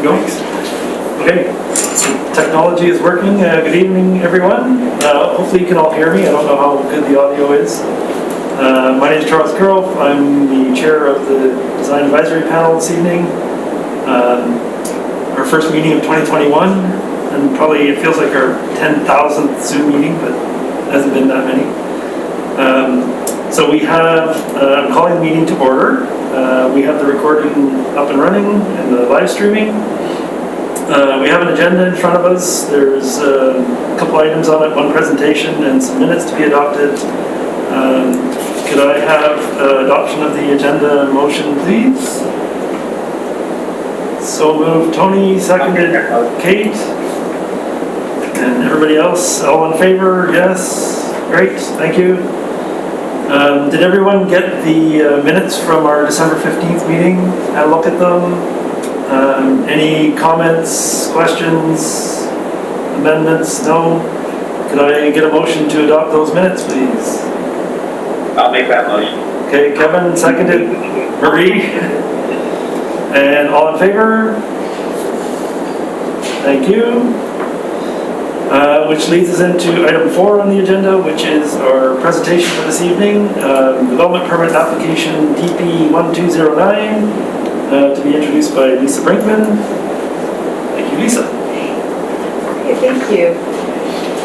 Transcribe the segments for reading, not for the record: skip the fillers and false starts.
Going. Okay, technology is working. Good evening, everyone. Hopefully you can all hear me. I don't know how good the audio is. My name is Charles Curl. I'm the chair of the Design Advisory Panel this evening. Our first meeting of 2021, and probably it feels like our 10,000th Zoom meeting, but it hasn't been that many. So we have, I'm calling the meeting to order. We have the recording up and running and the live streaming. We have an agenda in front of us. There's a couple items on it, one presentation and some minutes to be adopted. Could I have adoption of the agenda motion, please? So moved. Tony, seconded. Kate. And everybody else, all in favor? Yes. Great, thank you. Did everyone get the minutes from our December 15th meeting? Have a look at them. Any comments, questions, amendments? No? Could I get a motion to adopt those minutes, please? I'll make that motion. Okay, Kevin, seconded. Marie? And all in favor? Thank you. Which leads us into item 4 on the agenda, which is our presentation for this evening. Development permit application DP1209 to be introduced by Lisa Brinkman. Thank you, Lisa. Okay, thank you.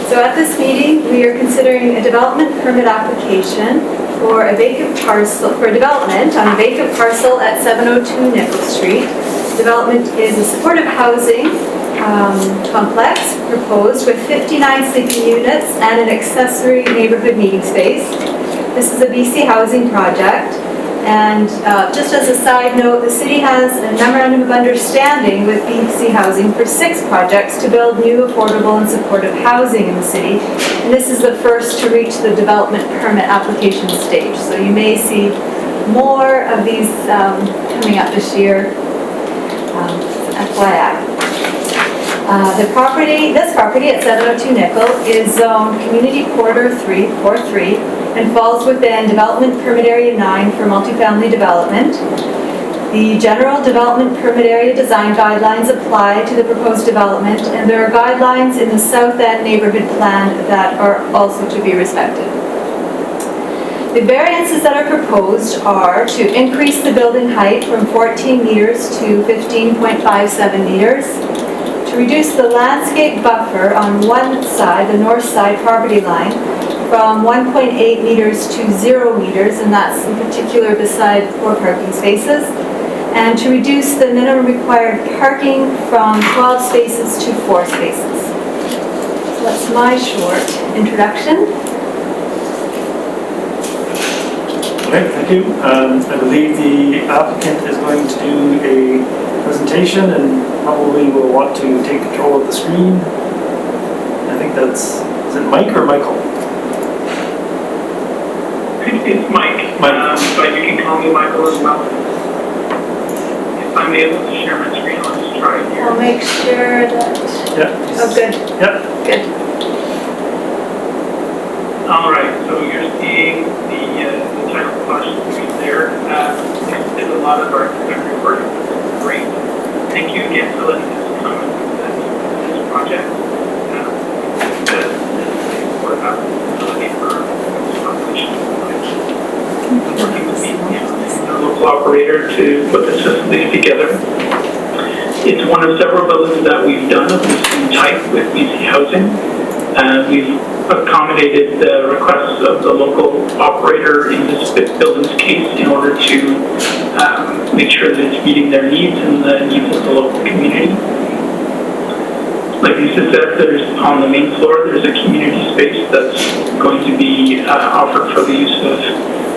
So at this meeting, we are considering a development permit application for a vacant parcel, for development on a vacant parcel at 702 Nickel Street. Development is a supportive housing complex proposed with 59 sleeping units and an accessory neighborhood meeting space. This is a BC housing project, and just as a side note, the city has a memorandum of understanding with BC Housing for 6 projects to build new affordable and supportive housing in the city, and this is the first to reach the development permit application stage. So you may see more of these coming up this year, FYI. This property at 702 Nickel is zoned Community Corridor 343 and falls within Development Permit Area 9 for multifamily development. The General Development Permit Area Design Guidelines apply to the proposed development, and there are guidelines in the South End Neighborhood Plan that are also to be respected. The variances that are proposed are to increase the building height from 14 meters to 15.57 meters, to reduce the landscape buffer on one side, the north side property line, from 1.8 meters to 0 meters, and that's in particular beside 4 parking spaces, and to reduce the minimum required parking from 12 spaces to 4 spaces. So that's my short introduction. Okay, thank you. I believe the applicant is going to do a presentation and probably will want to take control of the screen. I think that's, is it Mike or Michael? It's Mike. Mike. But you can call me Michael as well. If I'm able to share my screen, I'll just try it here. I'll make sure that... Yeah. Oh, good. Yep. Good. All right, so you're seeing the title flash screen there. There's a lot of our contemporary work. Great. Thank you again for letting us come and present this project. For accessibility for this population. Working with the local operator to put this facility together. It's one of several buildings that we've done of this type with BC Housing. We've accommodated the requests of the local operator in this building's case in order to make sure that it's meeting their needs and the needs of the local community. Like Lisa said, there's on the main floor, there's a community space that's going to be offered for the use of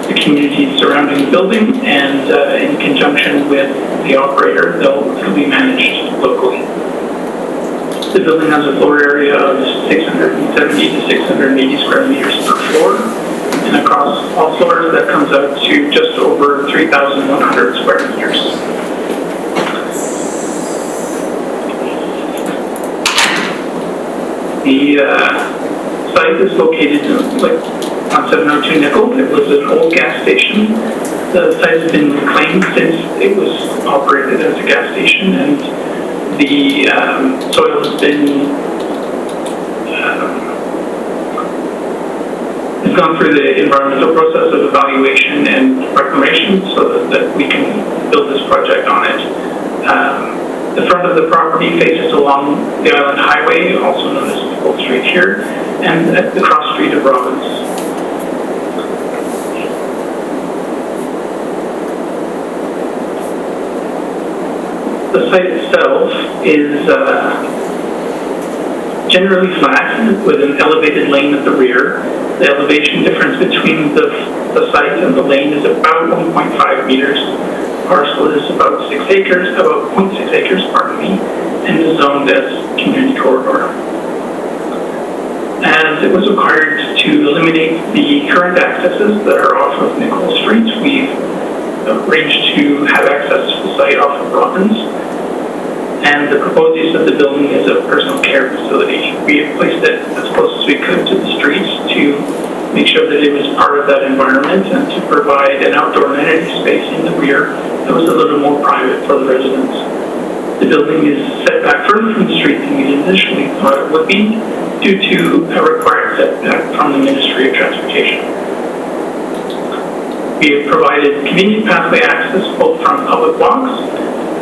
the community surrounding the building, and in conjunction with the operator, it'll be managed locally. The building has a floor area of 670 to 680 square meters per floor, and across all floors that comes out to just over 3,100 square meters. The site is located on 702 Nickel. It was an old gas station. The site has been reclaimed since it was operated as a gas station, and the soil has gone through the environmental process of evaluation and reclamation so that we can build this project on it. The front of the property faces along the Island Highway, also known as Nicole Street here, and at the cross street of Robbins. The site itself is generally flat with an elevated lane at the rear. The elevation difference between the site and the lane is about 1.5 meters. Parcel is about 6 acres, about 0.6 acres, pardon me, and is zoned as community corridor. As it was required to eliminate the current accesses that are off of Nicole Street, we've arranged to have access to the site off of Robbins. And the proposed use of the building is a personal care facility. We have placed it as close as we could to the streets to make sure that it was part of that environment and to provide an outdoor amenity space in the rear that was a little more private for the residents. The building is set back further from the street than we initially thought it would be due to a required setback from the Ministry of Transportation. We have provided convenient pathway access both from public walks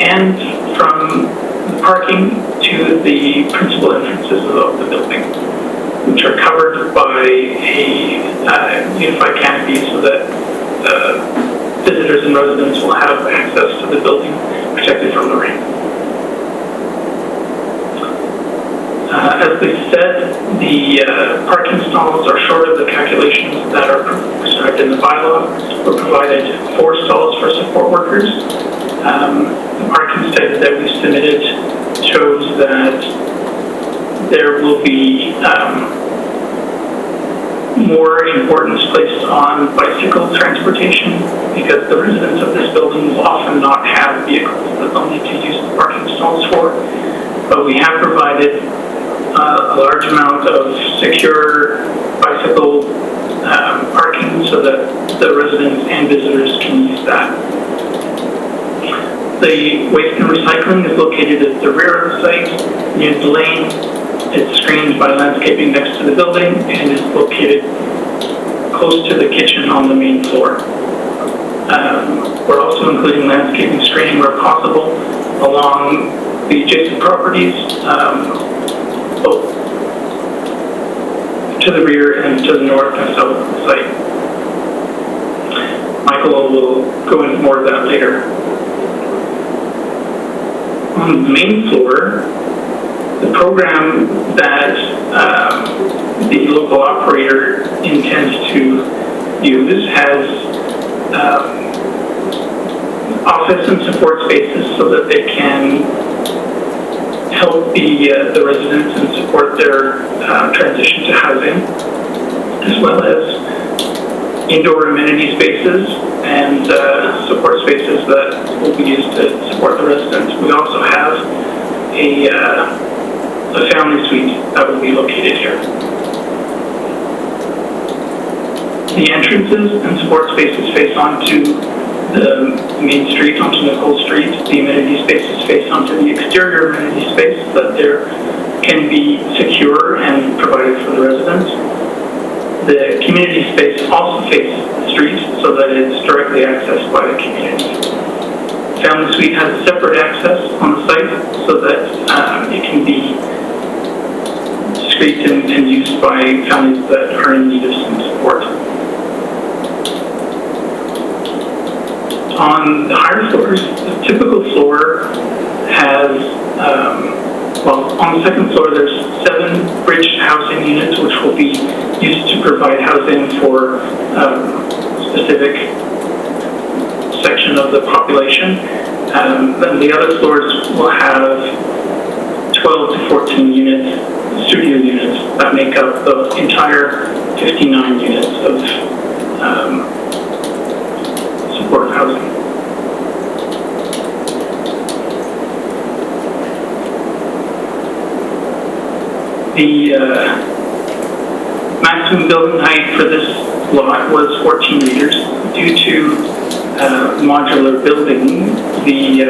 and from the parking to the principal entrances of the building, which are covered by a unified canopy so that visitors and residents will have access to the building protected from the rain. As we said, the parking stalls are short of the calculations that are prescribed in the bylaw. We're provided 4 stalls for support workers. The parking study that we submitted shows that there will be more importance placed on bicycle transportation because the residents of this building will often not have vehicles that they'll need to use the parking stalls for. But we have provided a large amount of secure bicycle parking so that the residents and visitors can use that. The waste and recycling is located at the rear of the site, near the lane. It's screened by landscaping next to the building and is located close to the kitchen on the main floor. We're also including landscaping screening where possible along the adjacent properties, both to the rear and to the north and south of the site. Michael will go into more of that later. On the main floor, the program that the local operator intends to use has office and support spaces so that they can help the residents and support their transition to housing, as well as indoor amenity spaces and support spaces that will be used to support the residents. We also have a family suite that will be located here. The entrances and support spaces face onto the main street, onto Nicole Street. The amenity spaces face onto the exterior amenity space so that there can be secure and provided for the residents. The community space also faces the street so that it's directly accessed by the community. Family suite has separate access on the site so that it can be discreet and used by families that are in need of some support. On the higher floors, the typical floor has, on the second floor there's 7 bridge housing units which will be used to provide housing for specific section of the population. Then the other floors will have 12 to 14 units, studio units, that make up the entire 59 units of support housing. The maximum building height for this lot was 14 meters. Due to modular building, the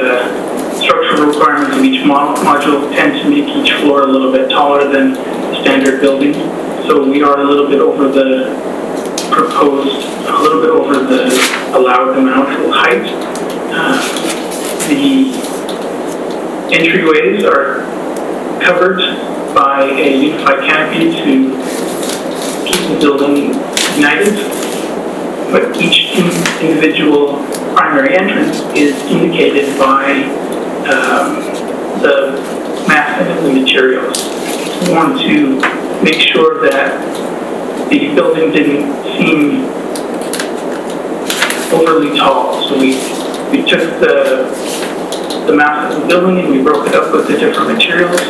structural requirements of each module tend to make each floor a little bit taller than standard building. So we are a little bit over the allowed amount of height. The entryways are covered by a unified canopy to keep the building united, but each individual primary entrance is indicated by the massing of the materials. We want to make sure that the building didn't seem overly tall, so we took the mass of the building and we broke it up with the different materials,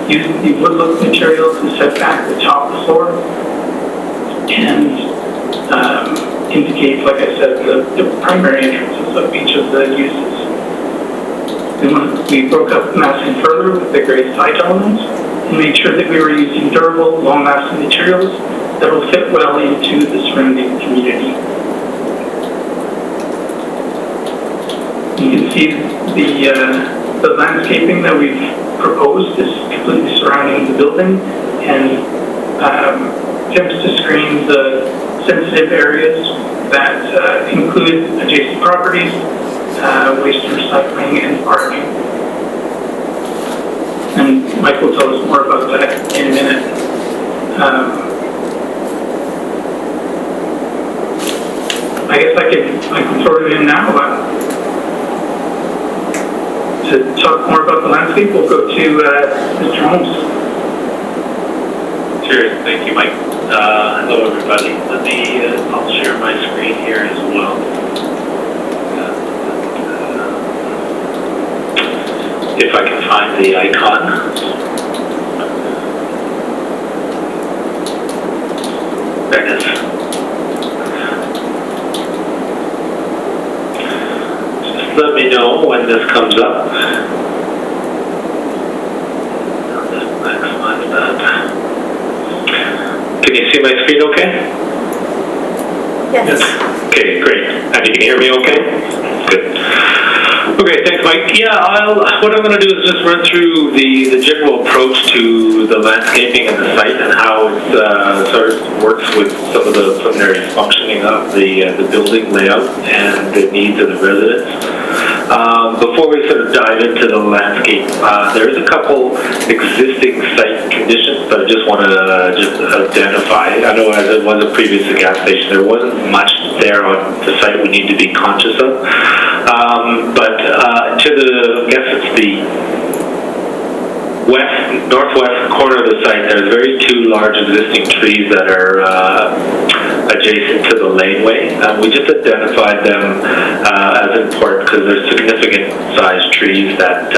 using the wood look material to set back the top floor and indicate, like I said, the primary entrances of each of the uses. We broke up the massing further with the gray side elements and made sure that we were using durable, long-lasting materials that will fit well into the surrounding community. You can see the landscaping that we've proposed is completely surrounding the building and attempts to screen the sensitive areas that include adjacent properties, waste recycling, and parking. And Mike will tell us more about that in a minute. I guess I can throw it in now. To talk more about the landscape, we'll go to Mr. Holmes. Cheers, thank you, Mike. Hello, everybody. Let me, I'll share my screen here as well. If I can find the icon. There it is. Let me know when this comes up. I'll just maximize that. Can you see my screen okay? Yes. Okay, great. And you can hear me okay? Good. Okay, thanks, Mike. Yeah, what I'm going to do is just run through the general approach to the landscaping and the site and how it sort of works with some of the preliminary functioning of the building layout and the needs of the residents. Before we sort of dive into the landscape, there's a couple existing site conditions that I just want to identify. I know as it was a previous gas station, there wasn't much there on the site we need to be conscious of. But to the, I guess it's the northwest corner of the site, there's two large existing trees that are adjacent to the laneway. We just identified them as important because they're significant sized trees that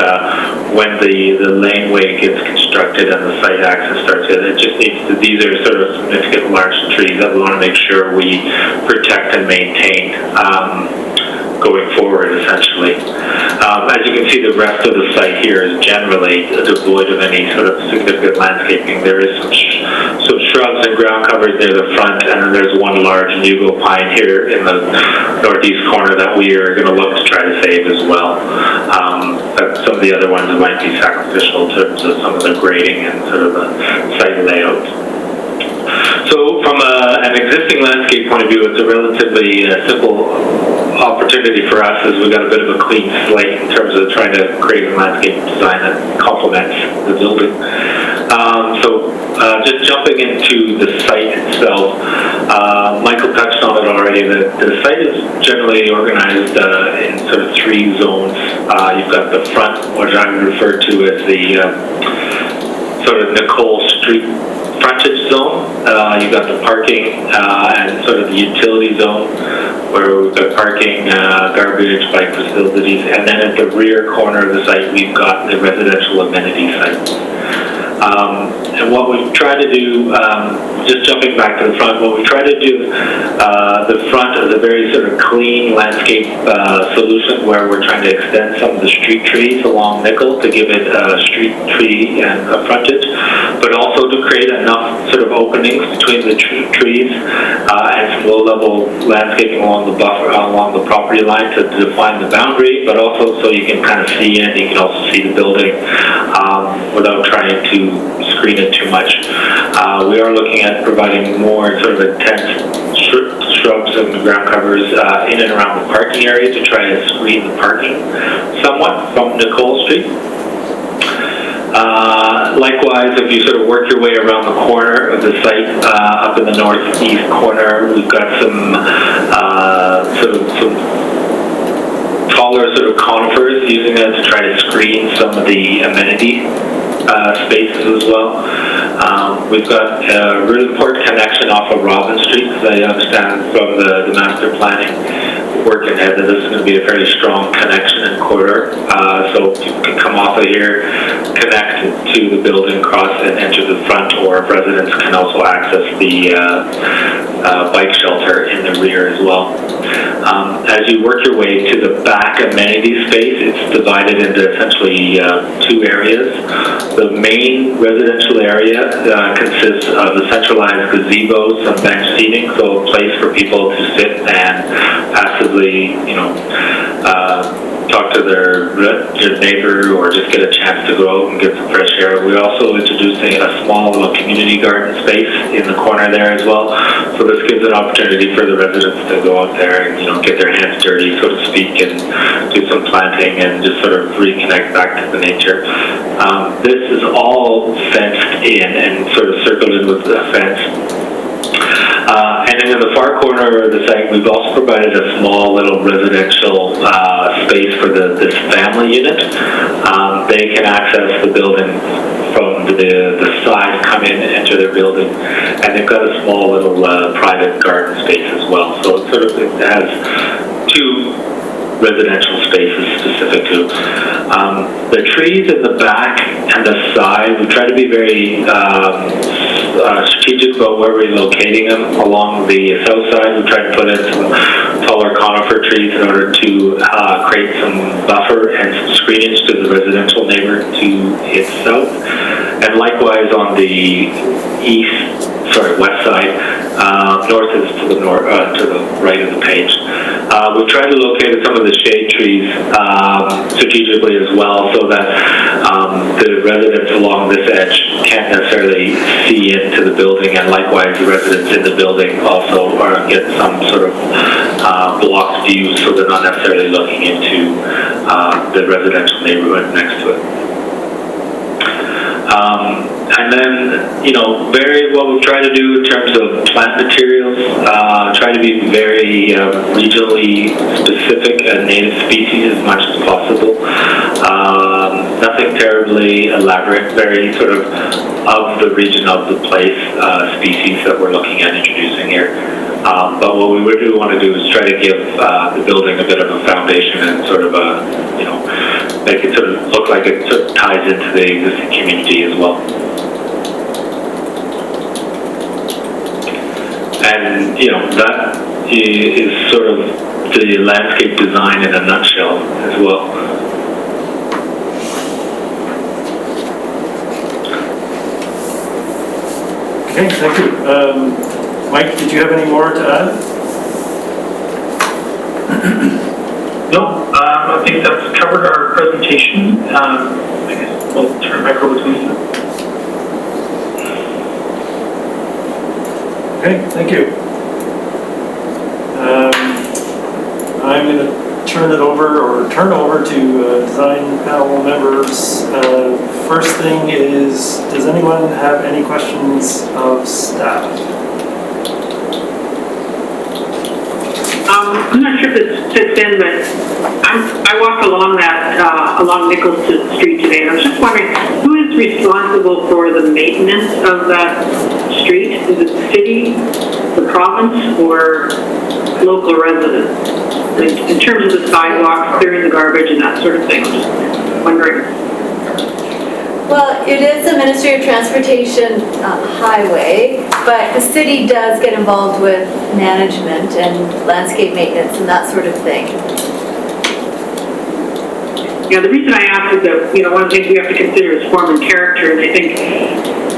when the laneway gets constructed and the site access starts, it just needs to, these are sort of significant large trees that we want to make sure we protect and maintain going forward, essentially. As you can see, the rest of the site here is generally devoid of any sort of significant landscaping. There is some shrubs and ground covers near the front, and then there's one large Nugo pine here in the northeast corner that we are going to look to try to save as well. But some of the other ones might be sacrificial in terms of some of the grading and sort of the site layout. So from an existing landscape point of view, it's a relatively simple opportunity for us as we've got a bit of a clean slate in terms of trying to create a landscape design that complements the building. Just jumping into the site itself, Michael touched on it already, that the site is generally organized in sort of three zones. You've got the front, which I would refer to as the sort of Nicole Street frontage zone. You've got the parking and sort of the utility zone where we've got parking, garbage, bike facilities, and then at the rear corner of the site we've got the residential amenity site. And what we've tried to do, just jumping back to the front, what we try to do, the front is a very sort of clean landscape solution where we're trying to extend some of the street trees along Nickel to give it a street tree and a frontage, but also to create enough sort of openings between the trees and some and low-level landscaping along the buffer, along the property line to define the boundary, but also so you can kind of see in, you can also see the building without trying to screen it too much. We are looking at providing more sort of intense shrubs and ground covers in and around the parking area to try and screen the parking somewhat from Nicole Street. Likewise, if you sort of work your way around the corner of the site, up in the northeast corner, we've got some taller sort of conifers, using that to try to screen some of the amenity spaces as well. We've got a really important connection off of Robin Street, because I understand from the master planning work ahead that this is going to be a very strong connection and corridor. So people can come off of here, connect to the building, cross and enter the front, or residents can also access the bike shelter in the rear as well. As you work your way to the back amenity space, it's divided into essentially two areas. The main residential area consists of a centralized gazebo, some bench seating, so a place for people to sit and passively, talk to their neighbor or just get a chance to go out and get some fresh air. We're also introducing a small little community garden space in the corner there as well. So this gives an opportunity for the residents to go out there and, get their hands dirty, so to speak, and do some planting and just sort of reconnect back to the nature. This is all fenced in and sort of circled in with a fence. And then in the far corner of the site, we've also provided a small little residential space for this family unit. They can access the building from the side, come in, enter their building, and they've got a small little private garden space as well. So it has two residential spaces specific to. The trees in the back and the side, we try to be very strategic about where we're locating them. Along the south side, we try to put in some taller conifer trees in order to create some buffer and some screenage to the residential neighbor to its south. And likewise on the west side, north is to the right of the page. We've tried to locate some of the shade trees strategically as well, so that the residents along this edge can't necessarily see into the building, and likewise the residents in the building also get some sort of blocked view, so they're not necessarily looking into the residential neighborhood next to it. And then, what we've tried to do in terms of plant materials, try to be very regionally specific and native species as much as possible. Nothing terribly elaborate, very sort of the region of the place species that we're looking at introducing here. But what we do want to do is try to give the building a bit of a foundation and sort of make it sort of look like it sort of ties into the existing community as well. And, that is sort of the landscape design in a nutshell as well. Okay, thank you. Mike, did you have any more to add? No, I think that's covered our presentation. I guess we'll turn it back over to Lisa. Okay, thank you. I'm going to turn over to design panel members. First thing is, does anyone have any questions of staff? I'm not sure if this fits in, but I walked along along Nichols Street today, and I was just wondering, who is responsible for the maintenance of that street? Is it the city, the province, or local residents? In terms of the sidewalks, clearing the garbage, and that sort of thing, I'm just wondering. Well, it is a Ministry of Transportation highway, but the city does get involved with management and landscape maintenance and that sort of thing. Yeah, the reason I ask is that, one of the things we have to consider is form and character, and I think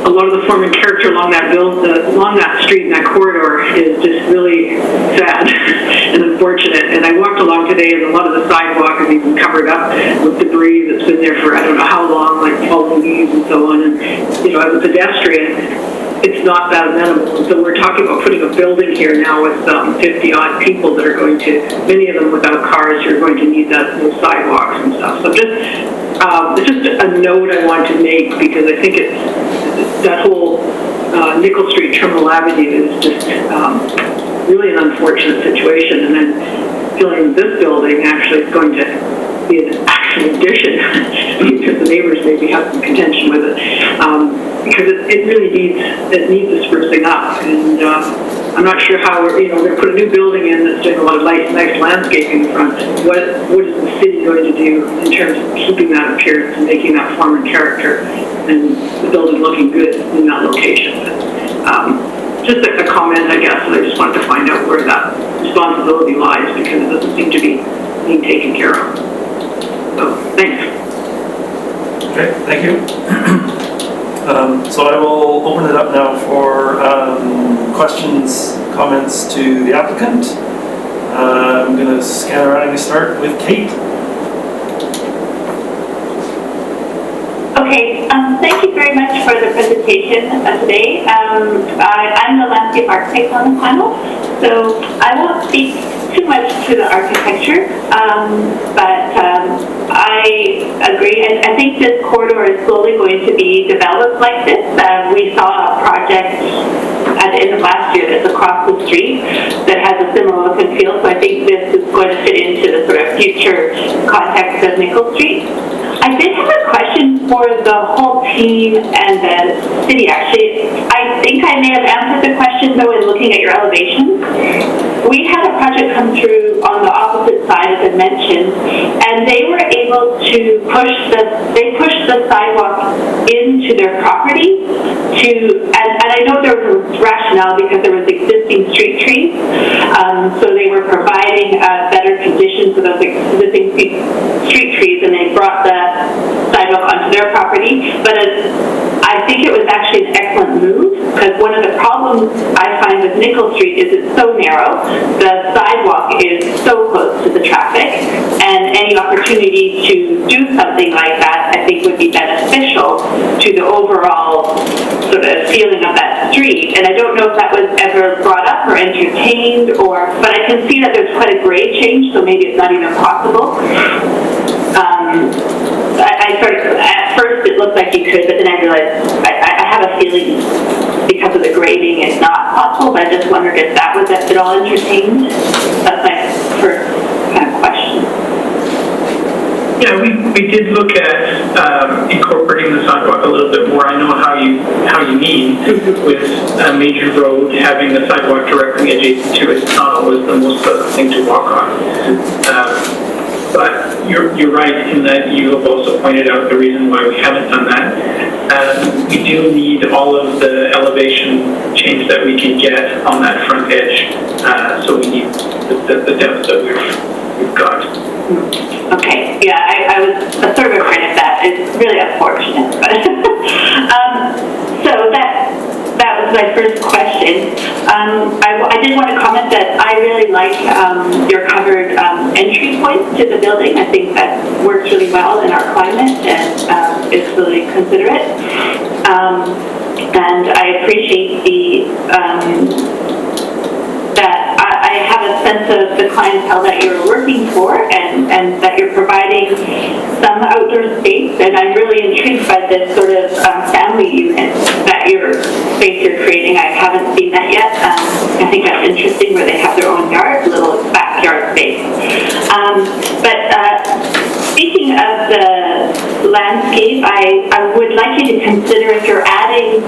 a lot of the form and character along that street and that corridor is just really sad and unfortunate. And I walked along today, and a lot of the sidewalk is even covered up with debris that's been there for I don't know how long, like fallen leaves and so on. And as a pedestrian, it's not that amenable. So we're talking about putting a building here now with 50-odd people that are going to, many of them without cars, you're going to need those sidewalks and stuff. So it's just a note I want to make, because I think that whole Nickel Street, Terminal Avenue is just really an unfortunate situation. And then feeling this building actually is going to be an actual addition because the neighbors maybe have some contention with it. Because it really needs the sprucing up, and I'm not sure how we're going to put a new building in that's doing a lot of nice landscaping in front. What is the city going to do in terms of keeping that appearance and making that form and character and the building looking good in that location? Just a comment, I guess, and I just wanted to find out where that responsibility lies, because it doesn't seem to be being taken care of. So, thanks. Okay, thank you. So I will open it up now for questions, comments to the applicant. I'm going to scan around and start with Kate. Okay, thank you very much for the presentation today. I'm the landscape architect on the panel, so I won't speak too much to the architecture, but I agree. I think this corridor is slowly going to be developed like this. We saw a project at the end of last year that's across the street that has a similar look and feel, so I think this is going to fit into the sort of future context of Nickel Street. I did have a question for the whole team and the city, actually. I think I may have answered the question, though, in looking at your elevations. We had a project come through on the opposite side, as I mentioned, and they were able to push the sidewalk into their property and I know there was a rationale because there was existing street trees, so they were providing better conditions for those existing street trees, and they brought the sidewalk onto their property. But I think it was actually an excellent move, because one of the problems I find with Nickel Street is it's so narrow, the sidewalk is so close to the traffic, and any opportunity to do something like that I think would be beneficial to the overall sort of feeling of that street. And I don't know if that was ever brought up or entertained, but I can see that there's quite a grade change, so maybe it's not even possible. At first it looked like you could, but then I realized I have a feeling because of the grading it's not possible, but I just wondered if that was at all entertained. That's my first kind of question. Yeah, we did look at incorporating the sidewalk a little bit more. I know how you mean with a major road having the sidewalk directly adjacent to it. It's not always the most pleasant thing to walk on. But you're right in that you have also pointed out the reason why we haven't done that. We do need all of the elevation change that we can get on that front edge. So we need the depth that we've got. Okay, yeah, I was sort of afraid of that. It's really unfortunate, but so that was my first question. I did want to comment that I really like your covered entry points to the building. I think that works really well in our climate and is really considerate. And I appreciate that I have a sense of the clientele that you're working for, and that you're providing some outdoor space. And I'm really intrigued by this sort of family unit that you're creating. I haven't seen that yet. I think that's interesting, where they have their own yard, little backyard space. But speaking of the landscape, I would like you to consider, if you're adding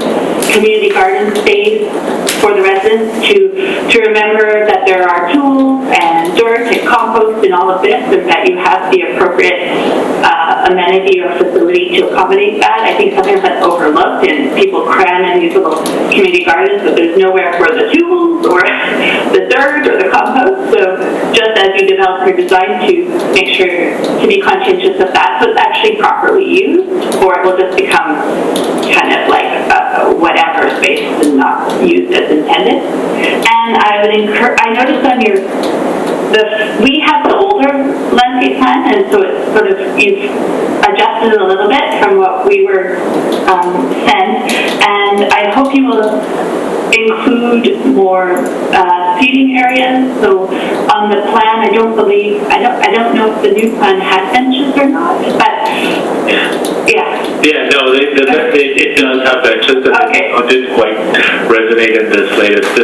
community garden space for the residents, to remember that there are tools and dirt and compost and all of this, and that you have the appropriate amenity or facility to accommodate that. I think sometimes that's overlooked, and people cram in these little community gardens, but there's nowhere for the tools or the dirt or the compost. So just as you develop your design, to make sure to be conscientious of that, so it's actually properly used, or it will just become kind of like a whatever space is not used as intended. And I noticed on we have the older landscape plan, and so it's sort of, you've adjusted it a little bit from what we were sent, and I hope you will include more seating areas. So on the plan, I don't know if the new plan has benches or not, but yeah. Yeah, no, it does have benches. Okay. It didn't quite resonate in this latest.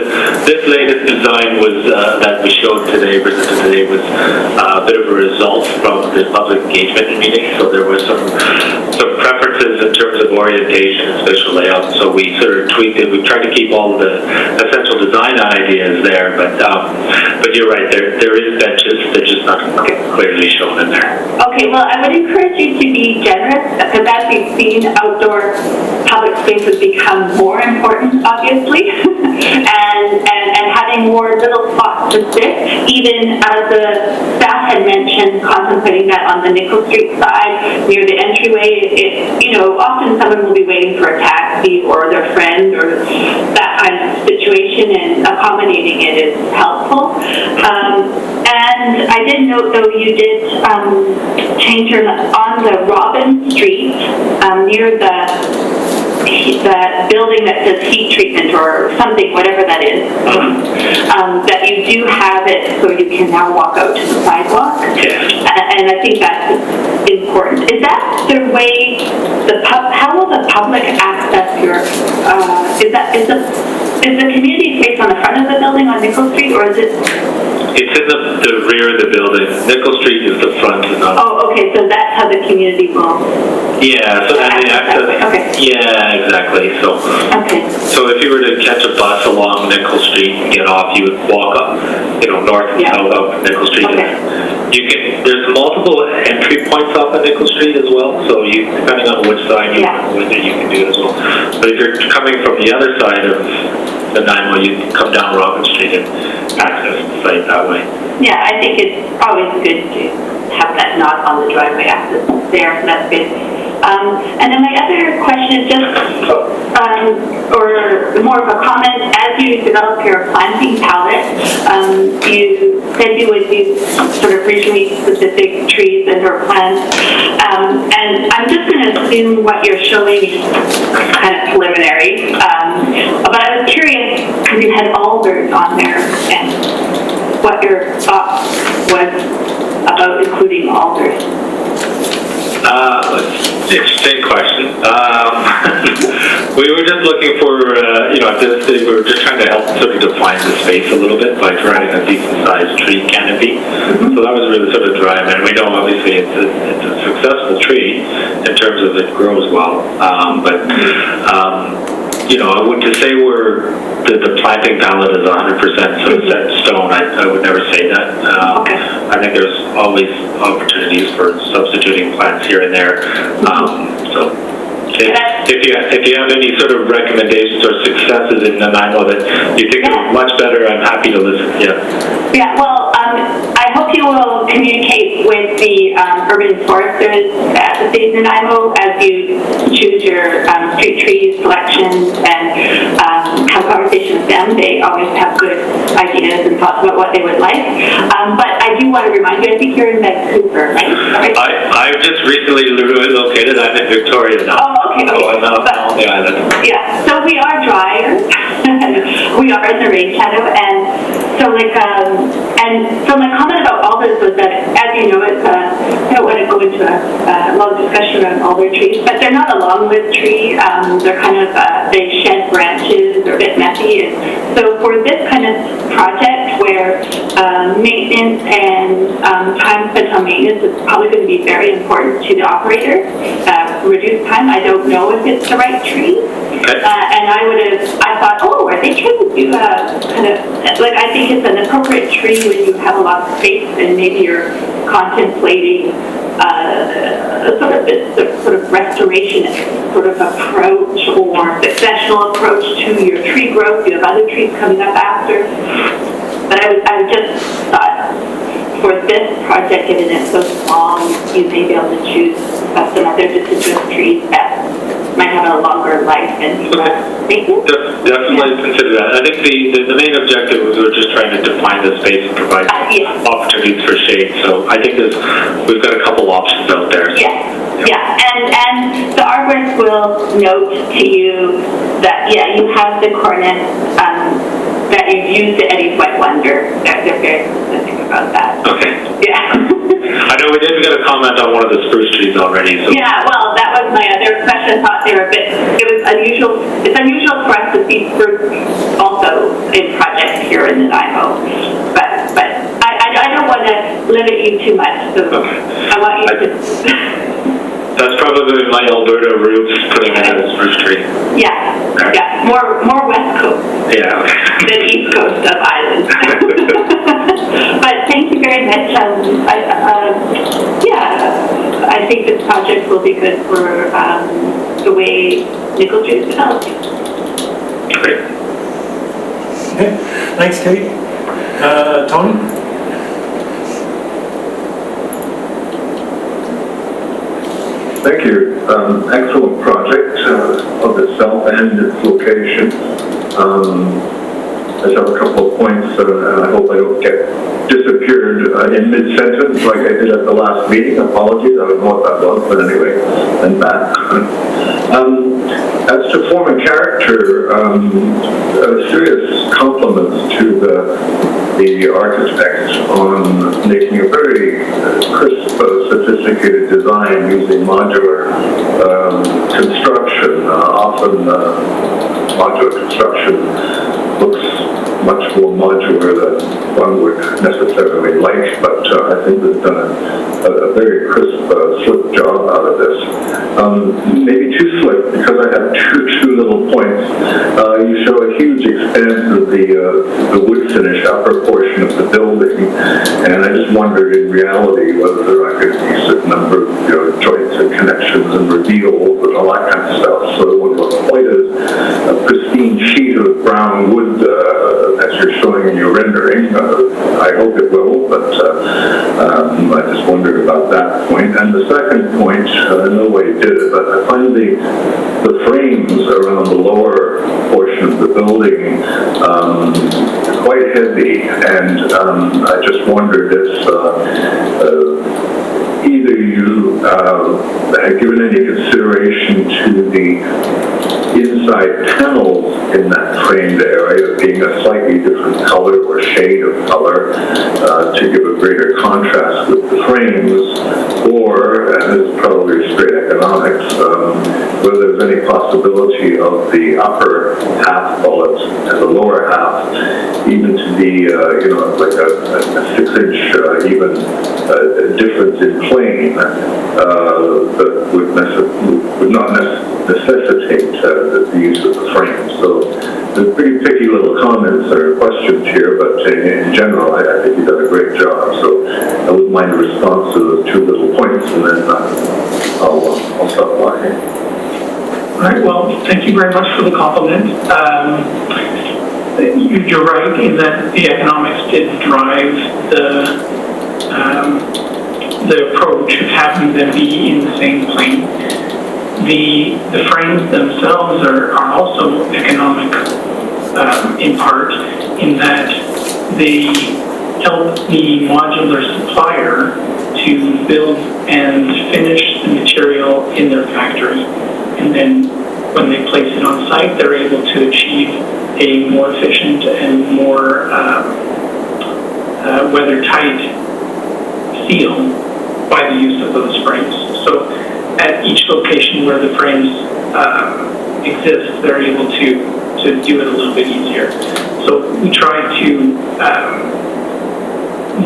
This latest design was that we showed today, presented today, was a bit of a result from the public engagement meeting. So there was some preferences in terms of orientation and spatial layout. So we sort of tweaked it. We tried to keep all the essential design ideas there, but you're right. There is benches. They're just not clearly shown in there. Okay, well, I would encourage you to be generous, because as we've seen, outdoor public spaces become more important, obviously, and having more little spots to sit, even as the staff had mentioned, contemplating that on the Nickel Street side, near the entryway, often someone will be waiting for a taxi or their friend or that kind of situation, and accommodating it is helpful. And I did note, though, you did change your, on the Robin Street, near the building that says heat treatment or something, whatever that is, that you do have it so you can now walk out to the sidewalk. And I think that's important. Is that the way how will the public access your, is the community space on the front of the building on Nickel Street, or is it? It's in the rear of the building. Nickel Street is the front and not. Oh, okay, so that's how the community will. Yeah, so and the access. Okay. Yeah, exactly. So. Okay. So if you were to catch a bus along Nickel Street and get off, you would walk up, north and south up Nickel Street. Okay. There's multiple entry points off of Nickel Street as well. So depending on which side you can do it as well. But if you're coming from the other side of the 9-Mile, you come down Robin Street and access the site that way. Yeah, I think it's always good to have that not on the driveway access there, so that's good. And then my other question is just, or more of a comment, as you develop your planting palette, you said you would use sort of regionally specific trees and or plants, and I'm just going to assume what you're showing is kind of preliminary, but I was curious, because you had alders on there, and what your thought was about including alders. Interesting question. We were just looking for, at this stage, we were just trying to help sort of define the space a little bit by providing a decent-sized tree canopy. So that was really sort of driving. And we know, obviously, it's a successful tree in terms of it grows well. To say the planting palette is 100% sort of set in stone, I would never say that. I think there's always opportunities for substituting plants here and there. So if you have any sort of recommendations or successes in the 9-Mile that you think are much better, I'm happy to listen. Yeah, well, I hope you will communicate with the urban foresters at the city of Nanaimo as you choose your street tree selections and have conversations with them. They always have good ideas and thoughts about what they would like. But I do want to remind you, I think you're in Vancouver, right? I've just recently relocated. I'm in Victoria now. Oh, okay. So I'm not on the island. Yeah, so we are drier. We are in the rain shadow, and so my comment about alders was that, as you know, it's I don't want to go into a long discussion around alder trees, but they're not a long-lived tree. They're kind of they shed branches, they're a bit messy, and so for this kind of project where maintenance and time spent on maintenance is probably going to be very important to the operator. Reduce time. I don't know if it's the right tree. And I thought, are they trying to do a kind of, I think it's an appropriate tree when you have a lot of space and maybe you're contemplating a sort of restoration sort of approach or successional approach to your tree growth. You have other trees coming up after. But I just thought, for this project, given it's so small, you may be able to choose some other deciduous trees that might have a longer life and be less maintenance. Definitely consider that. I think the main objective was we're just trying to define the space and provide Yeah. opportunities for shade. So I think we've got a couple options out there. Yeah, and the arborist will note to you that, you have the cornice, that you've used the Eddie White Wonder. They're very specific about that. Okay. Yeah. I know we did get a comment on one of the spruce trees already. So Yeah, well, that was my other question. I thought they were a bit, it was unusual. It's unusual for us to see spruce also in projects here in Nanaimo. But I don't want to limit you too much, so I want you to... That's probably my Alberta roots putting in a spruce tree. Yeah, more West Coast Yeah. Okay. than East Coast of islands. But thank you very much. I think this project will be good for the way Nickel Street is developed. Great. Okay, thanks, Kate. Tony? Thank you. Excellent project of itself and its location. I just have a couple of points, and I hope I don't get disappeared in mid-sentence like I did at the last meeting. Apologies, I don't know what that was, but anyway, I'm back. As to form and character, serious compliments to the architect on making a very crisp, sophisticated design using modular construction. Often modular construction looks much more modular than one would necessarily like, but I think we've done a very crisp, slick job out of this. Maybe too slick, because I have two little points. You show a huge expanse of the wood finish upper portion of the building, and I just wondered in reality whether there are going to be a certain number of joints and connections and reveals and all that kind of stuff, so it wouldn't look quite as a pristine sheet of brown wood as you're showing in your rendering. I hope it will, but I just wondered about that point. And the second point, I know why you did it, but I find the frames around the lower portion of the building quite heavy, and I just wondered if either you had given any consideration to the inside panels in that framed area being a slightly different color or shade of color to give a greater contrast with the frames, or, and this is probably straight economics, whether there's any possibility of the upper half bullet and the lower half even to be, like a 6-inch even difference in plane that would not necessitate the use of the frame. So there's pretty picky little comments or questions here, but in general, I think you've done a great job. So I wouldn't mind a response to those two little points, and then I'll stop walking. All right, well, thank you very much for the compliment. You're right in that the economics did drive the approach of having them be in the same plane. The frames themselves are also economic in part, in that they help the modular supplier to build and finish the material in their factory. And then when they place it on site, they're able to achieve a more efficient and more weather-tight seal by the use of those frames. So at each location where the frames exist, they're able to do it a little bit easier. So we try to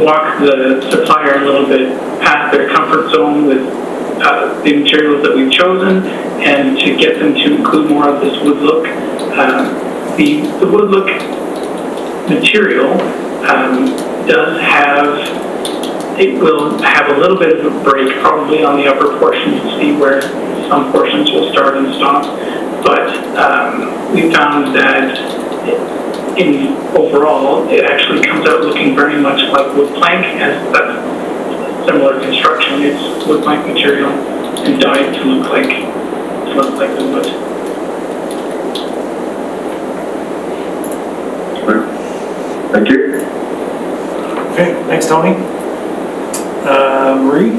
walk the supplier a little bit past their comfort zone with the materials that we've chosen, and to get them to include more of this wood look. The wood look material it will have a little bit of a break probably on the upper portion. You'll see where some portions will start and stop, but we found that overall it actually comes out looking very much like wood plank, as that's similar construction. It's wood plank material and dyed to look like look like we would. Thank you. Okay, thanks, Tony. Marie?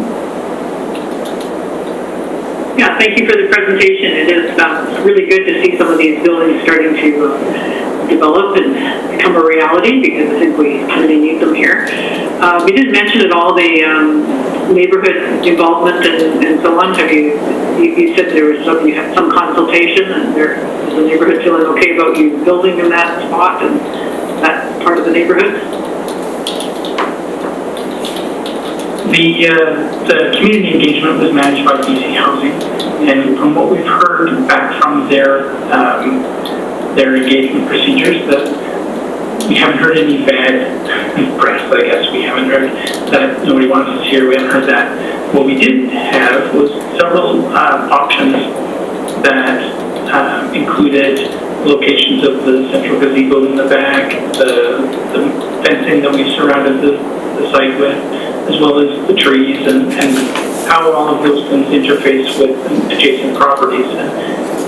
Yeah, thank you for the presentation. It is really good to see some of these buildings starting to develop and become a reality, because I think we really need them here. We didn't mention at all the neighborhood involvement and so on. Have you said there was you had some consultation, and is the neighborhood feeling okay about you building in that spot and that part of the neighborhood? The community engagement was managed by BC Housing, and from what we've heard back from their engagement procedures, that we haven't heard any bad press. I guess we haven't heard that nobody wants us here. We haven't heard that. What we did have was several options that included locations of the central gazebo in the back, the fencing that we surrounded the site with, as well as the trees and how all of those things interface with adjacent properties. And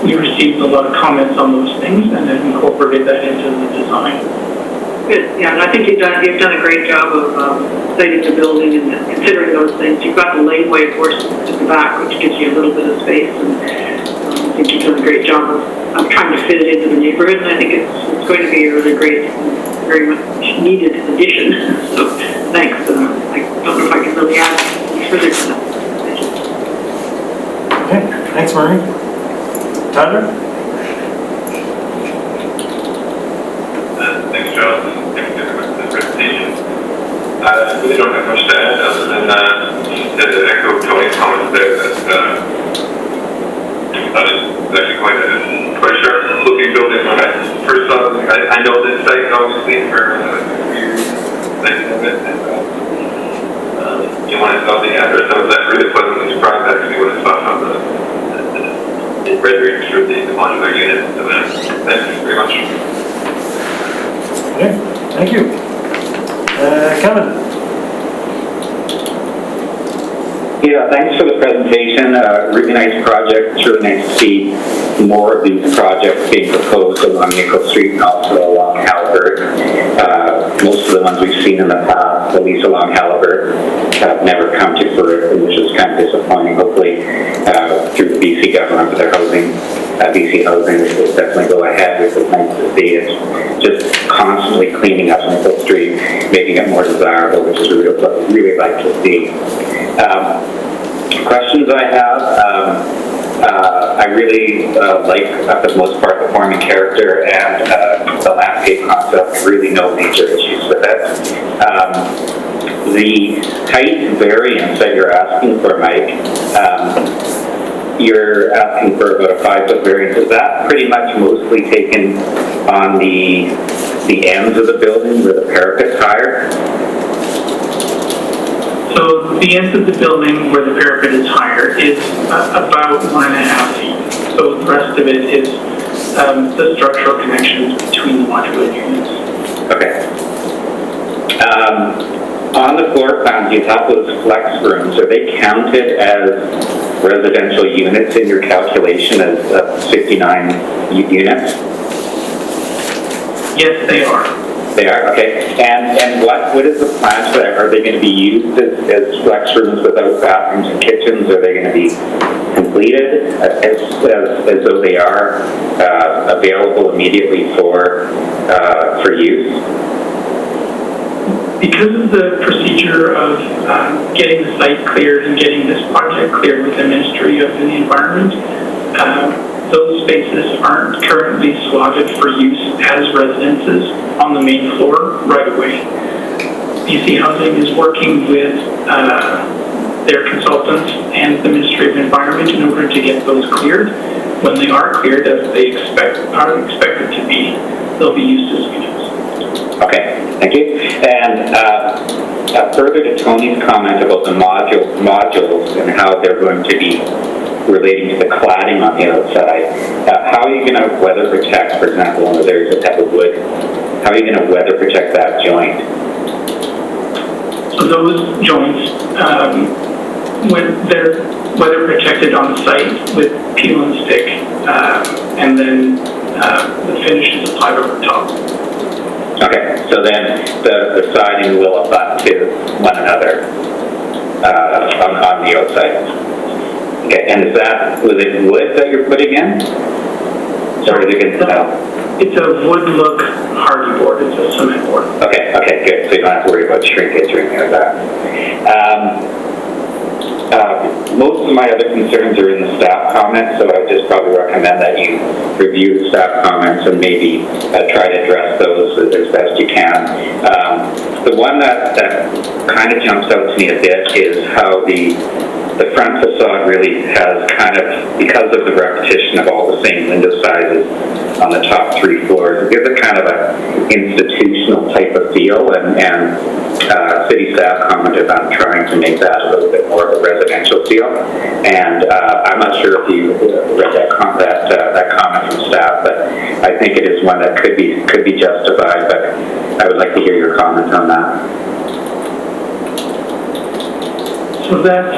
we received a lot of comments on those things and have incorporated that into the design. Good. Yeah, and I think you've done a great job of citing the building and considering those things. You've got the laneway, of course, at the back, which gives you a little bit of space, and I think you've done a great job of trying to fit it into the neighborhood, and I think it's going to be a really great, very much needed addition. So thanks. I don't know if I can really add any further to that. Okay, thanks, Marie. Tyler? Thanks, Charles, and thanks for the presentation. I really don't have much to add other than to echo Tony's comments there that it's actually quite a sharp looking building. When I first saw it, I know this site obviously for a few years, thinking of it, and when I saw the address, I was really pleasantly surprised actually when I saw how the renderings for the modular units. So thanks very much. Okay, thank you. Kevin? Yeah, thanks for the presentation. Really nice project. It's really nice to see more of these projects being proposed along Nickel Street and also along Halibert. Most of the ones we've seen in the past, at least along Halibert, have never come to fruition, which is kind of disappointing. Hopefully, through the BC government with their housing, BC Housing will definitely go ahead, which is nice to see. It's just constantly cleaning up Nickel Street, making it more desirable, which is really what we really like to see. Questions I have, I really like, for the most part, the forming character and the landscape concept. Really no major issues with it. The height variance that you're asking for, Mike, you're asking for about a 5-foot variance. Is that pretty much mostly taken on the ends of the building where the parapet's higher? So the ends of the building where the parapet is higher is about 1.5 feet. So the rest of it is the structural connections between the modular units. Okay. On the floor plans, you have those flex rooms. Are they counted as residential units in your calculation as 59 units? Yes, they are. They are, okay. And what is the plan for that? Are they going to be used as flex rooms without bathrooms and kitchens? Are they going to be completed as though they are available immediately for use? Because of the procedure of getting the site cleared and getting this project cleared with the Ministry of the Environment, those spaces aren't currently slotted for use as residences on the main floor right away. BC Housing is working with their consultants and the Ministry of Environment in order to get those cleared. When they are cleared, as they are expected to be, they'll be used as units. Okay, thank you. And further to Tony's comment about the modules and how they're going to be relating to the cladding on the outside, how are you going to weather protect, for example, when there's a type of wood, how are you going to weather protect that joint? So those joints when they're weather protected on site with peel and stick, and then the finish is applied over top. Okay, so then the siding will abut to one another on the outside. Okay, and was it wood that you're putting in? Or is it going to metal? It's a wood look hardy board. It's a cement board. Okay, good. So you don't have to worry about shrinkage or anything like that. Most of my other concerns are in the staff comments, so I just probably recommend that you review the staff comments and maybe try to address those as best you can. The one that kind of jumps out to me a bit is how the front facade really has kind of, because of the repetition of all the same window sizes on the top 3 floors, it gives it kind of an institutional type of feel, and city staff commented on trying to make that a little bit more of a residential feel. And I'm not sure if you read that comment from staff, but I think it is one that could be justified, but I would like to hear your comment on that. So that's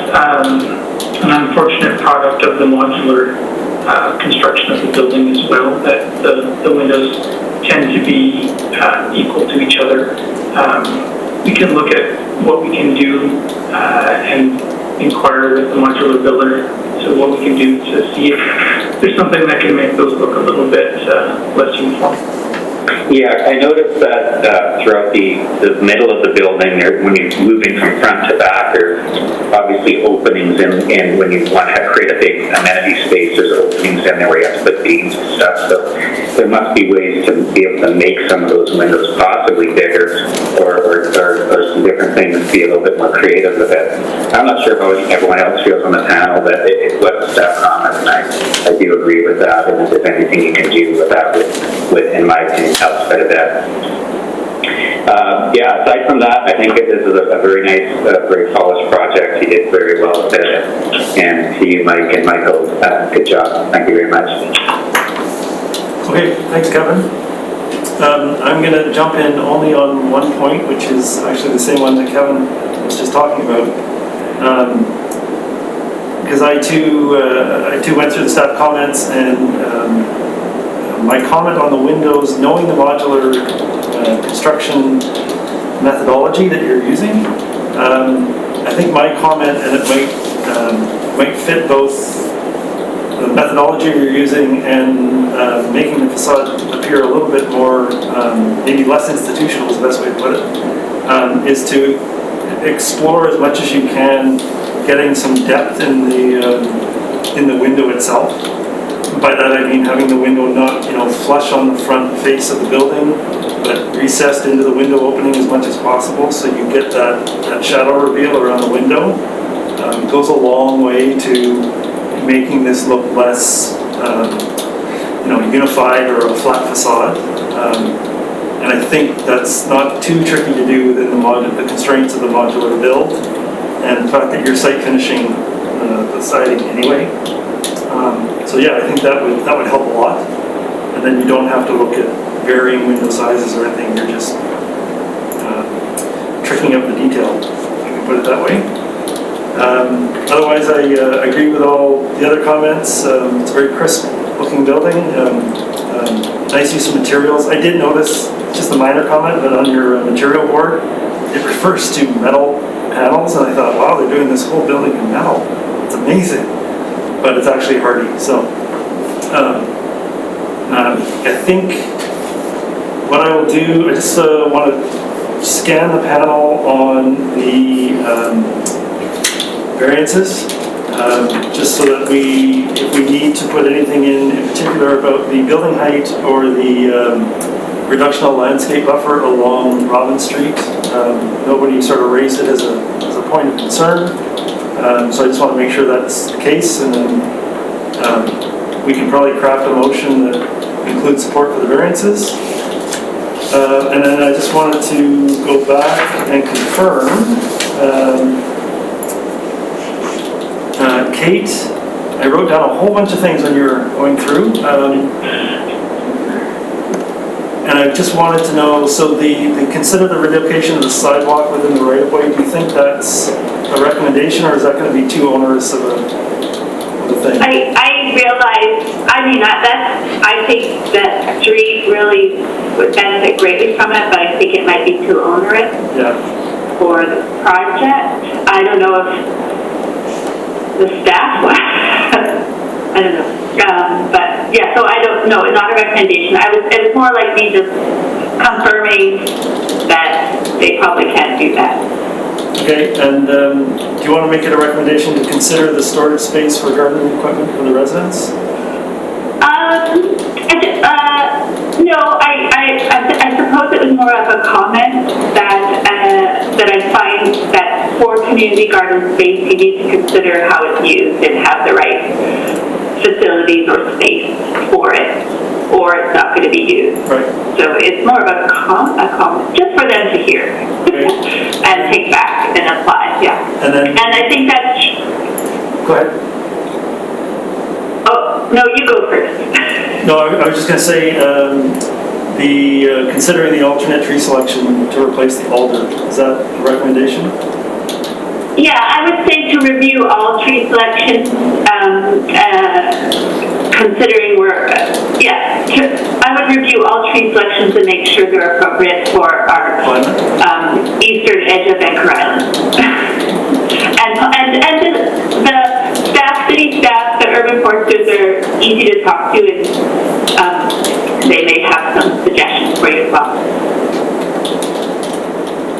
an unfortunate product of the modular construction of the building as well, that the windows tend to be equal to each other. We can look at what we can do and inquire with the modular builder, so what we can do to see if there's something that can make those look a little bit less uniform. Yeah, I noticed that throughout the middle of the building, when you're moving from front to back, there's obviously openings in when you want to create a big amenity space, there's openings in there where you have to put beams and stuff. So there must be ways to be able to make some of those windows possibly bigger, or some different things to be a little bit more creative with it. I'm not sure how everyone else feels on the panel, but it was a staff comment, and I do agree with that. And if there's anything you can do with that, in my opinion, helps quite a bit. Yeah, aside from that, I think this is a very nice, very polished project. You did very well with it. And to you, Mike and Michael, good job. Thank you very much. Okay, thanks, Kevin. I'm going to jump in only on one point, which is actually the same one that Kevin was just talking about. Because I too went through the staff comments, and my comment on the windows, knowing the modular construction methodology that you're using, I think my comment, and it might fit both the methodology you're using and making the facade appear a little bit more, maybe less institutional is the best way to put it, is to explore as much as you can getting some depth in the window itself. By that I mean having the window not, flush on the front face of the building, but recessed into the window opening as much as possible, so you get that shadow reveal around the window. It goes a long way to making this look less, unified or a flat facade. And I think that's not too tricky to do within the constraints of the modular build, and the fact that you're site finishing the siding anyway. So yeah, I think that would help a lot. And then you don't have to look at varying window sizes or anything. You're just tricking up the detail, if you can put it that way. Otherwise, I agree with all the other comments. It's a very crisp looking building. Nice use of materials. I did notice, just a minor comment, but on your material board, it refers to metal panels, and I thought, wow, they're doing this whole building in metal. It's amazing. But it's actually hardy. So I think what I will do, I just want to scan the panel on the variances, just so that if we need to put anything in particular about the building height or the reduction of landscape buffer along Robin Street, nobody sort of raised it as a point of concern. So I just want to make sure that's the case, and then we can probably craft a motion that includes support for the variances. And then I just wanted to go back and confirm. Kate, I wrote down a whole bunch of things when you were going through. And I just wanted to know, so they consider the relocation of the sidewalk within the right-of-way. Do you think that's a recommendation, or is that going to be too onerous of a thing? I realize, I think that street really would benefit greatly from it, but I think it might be too onerous Yeah. for the project. I don't know if the staff would, I don't know. But yeah, so I don't know, not a recommendation. It was more like me just confirming that they probably can't do that. Okay, and do you want to make it a recommendation to consider the storage space for gardening equipment for the residents? No, I suppose it was more of a comment that I find that for community garden space, you need to consider how it's used and have the right facilities or space for it, or it's not going to be used. Right. So it's more of a comment, just for them to hear and take back and apply, yeah. And I think that's, go ahead. oh, no, you go first. No, I was just going to say, considering the alternate tree selection to replace the alder, is that a recommendation? Yeah, I would say to review all tree selections, considering I would review all tree selections and make sure they're appropriate for our eastern edge of Vancouver Island. and the staff, city staff, the urban foresters are easy to talk to, and they may have some suggestions for you as well.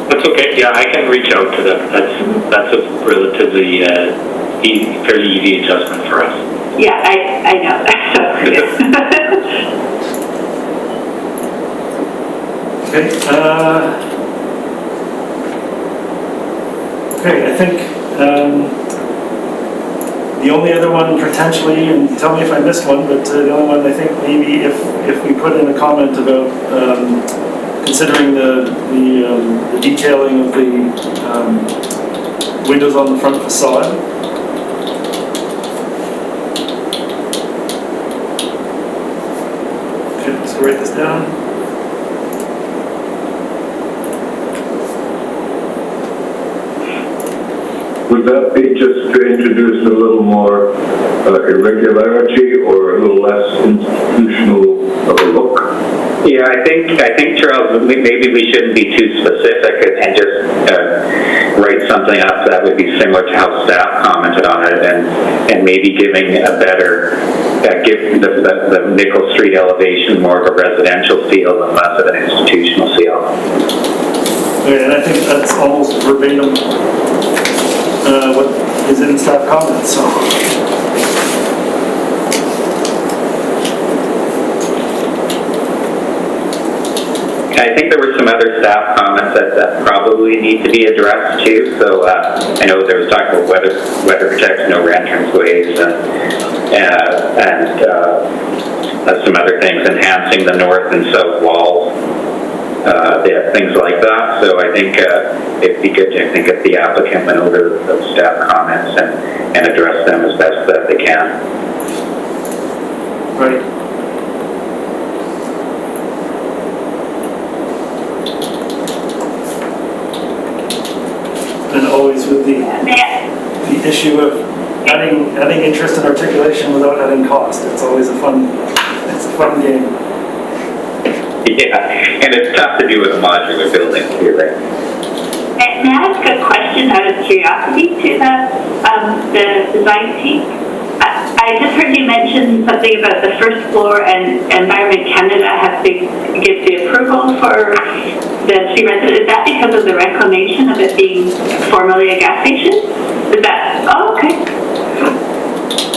That's okay. Yeah, I can reach out to them. That's a relatively fairly easy adjustment for us. Yeah, I know. Okay. Okay, I think the only other one potentially, and tell me if I missed one, but the only one I think maybe if we put in a comment about considering the detailing of the windows on the front facade. Okay, let's write this down. Would that be just to introduce a little more irregularity or a little less institutional of a look? Yeah, I think Charles, maybe we shouldn't be too specific and just write something up that would be similar to how staff commented on it, and maybe giving a better, give the Nicholl Street elevation more of a residential feel and less of an institutional feel. Okay, and I think that's almost verbatim what is in staff comments, so. I think there were some other staff comments that probably need to be addressed too. So I know there was talk about weather protection, no entranceways, and some other things, enhancing the north and south walls, things like that. So I think it'd be good to think if the applicant went over those staff comments and address them as best that they can. Right. And always with the issue of adding interest and articulation without adding cost. It's always a fun game. Yeah, and it's tough to do with a modular building too, right? May I ask a question out of curiosity to the design team? I just heard you mention something about the first floor and Environment Canada has to give the approval for the street resident. Is that because of the reclamation of it being formerly a gas station? Is that, oh, okay.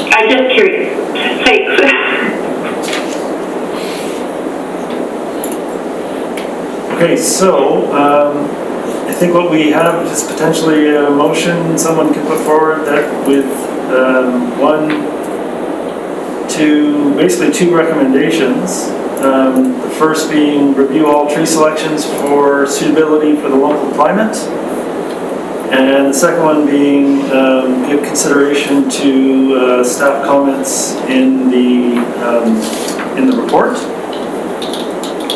I'm just curious. Thanks. Okay, so I think what we have is potentially a motion someone can put forward that with basically two recommendations. The first being review all tree selections for suitability for the local climate. And the second one being give consideration to staff comments in the report.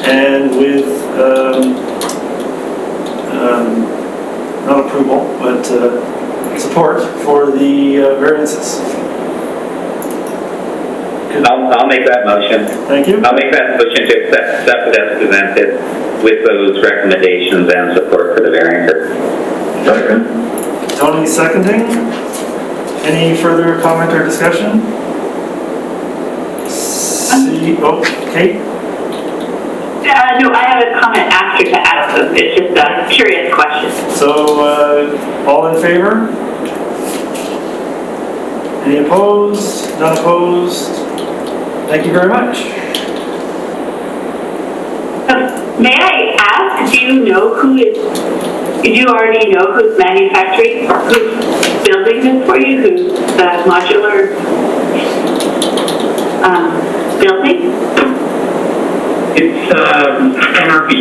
And with not approval, but support for the variances? I'll make that motion. Thank you. I'll make that motion to accept it as presented with those recommendations and support for the variances. Second. Tony seconding. Any further comment or discussion? Kate? No, I have a comment after to ask them. It's just a curious question. So, all in favor? Any opposed? None opposed? Thank you very much. May I ask, do you already know who's manufacturing, who's building this for you, who's the modular building? It's NRB.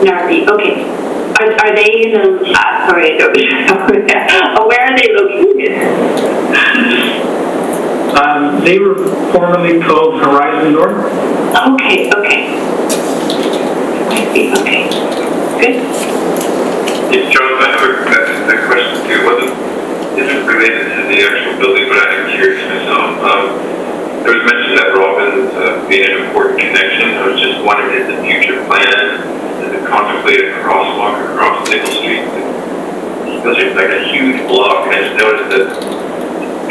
NRB, okay. Are they in the, sorry, I don't know. Where are they located? They were formerly called Horizon North. Okay. I see, okay. Good. Yes, Charles, I have a question too. It isn't related to the actual building, but I'm curious myself. There was mention that Robbins being an important connection. I was just wondering, is the future plan, does it contemplate a crosswalk across Nickel Street? Because it's like a huge block, and I just noticed that,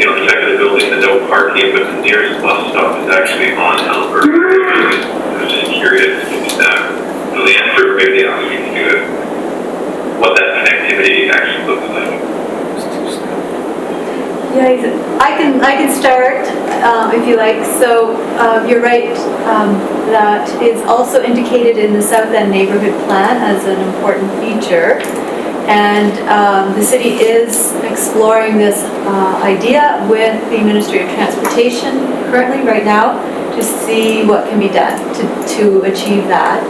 you know, the side of the building, the no parking, but the nearest bus stop is actually on Albert. I was just curious if that really answered, maybe they asked me to do it, what that connectivity actually looks like. Yeah, I can start if you like. So you're right, that is also indicated in the South End Neighborhood Plan as an important feature. And the city is exploring this idea with the Ministry of Transportation currently, right now, to see what can be done to achieve that.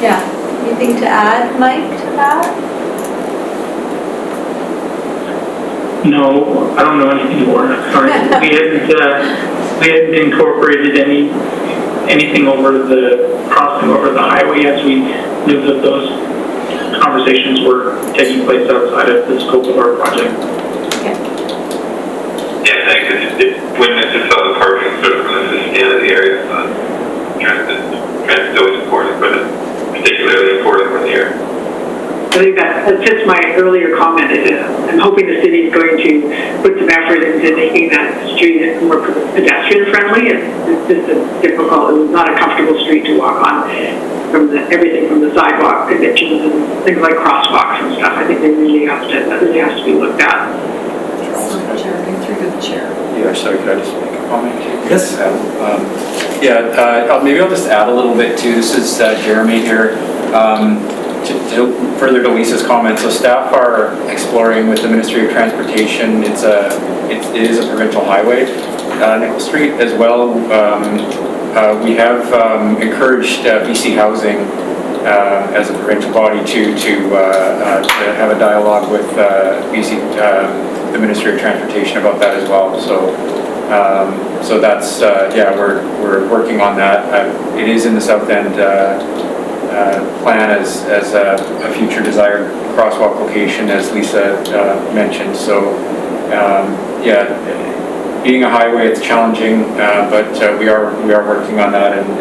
Yeah, anything to add, Mike, to that? No, I don't know anything more. Sorry, we hadn't incorporated anything over the crossing over the highway as we knew that those conversations were taking place outside of the scope of our project. Okay. Yeah, thanks. When I just saw the parking sort of from the scan of the area, transit is always important, but it's particularly important when you're. I think that fits my earlier comment. I'm hoping the city is going to put some effort into making that street more pedestrian friendly. It's just a difficult, it's not a comfortable street to walk on. From everything from the sidewalk conventions and things like crosswalks and stuff. I think that really has to be looked at. Yeah, sorry, could I just make a comment? Yes. Maybe I'll just add a little bit too. This is Jeremy here. To further to Lisa's comment, so staff are exploring with the Ministry of Transportation. It is a provincial highway, Nickel Street as well. We have encouraged BC Housing as a provincial body to have a dialogue with the Ministry of Transportation about that as well. So that's we're working on that. It is in the South End plan as a future desired crosswalk location, as Lisa mentioned. So being a highway, it's challenging, but we are working on that and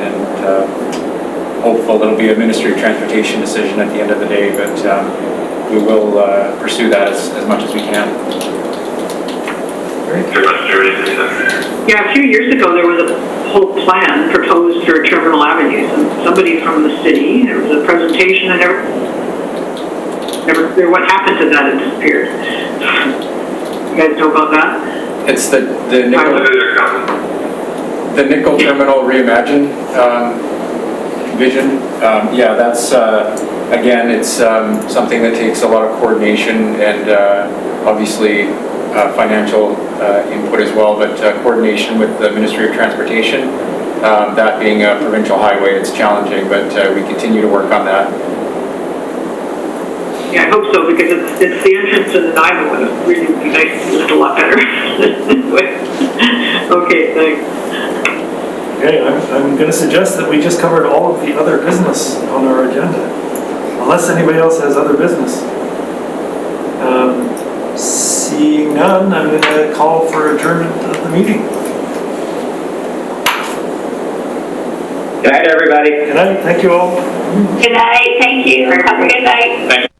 hopeful it'll be a Ministry of Transportation decision at the end of the day, but we will pursue that as much as we can. Yeah, a few years ago there was a whole plan proposed for Terminal Avenues, and somebody from the city, there was a presentation and what happened to that? It disappeared. You guys know about that? It's the Nickel Terminal Reimagine vision. That's again, it's something that takes a lot of coordination and obviously financial input as well, but coordination with the Ministry of Transportation. That being a provincial highway, it's challenging, but we continue to work on that. Yeah, I hope so, because it's the entrance to the Nile, and it really would be nice to look a lot better. Okay, thanks. Okay, I'm going to suggest that we just covered all of the other business on our agenda. Unless unless anybody else has other business. Seeing none, I'm going to call for adjournment of the meeting. Good night, everybody. Good night, thank you all. Good night, thank you. Have a good night. Thank you.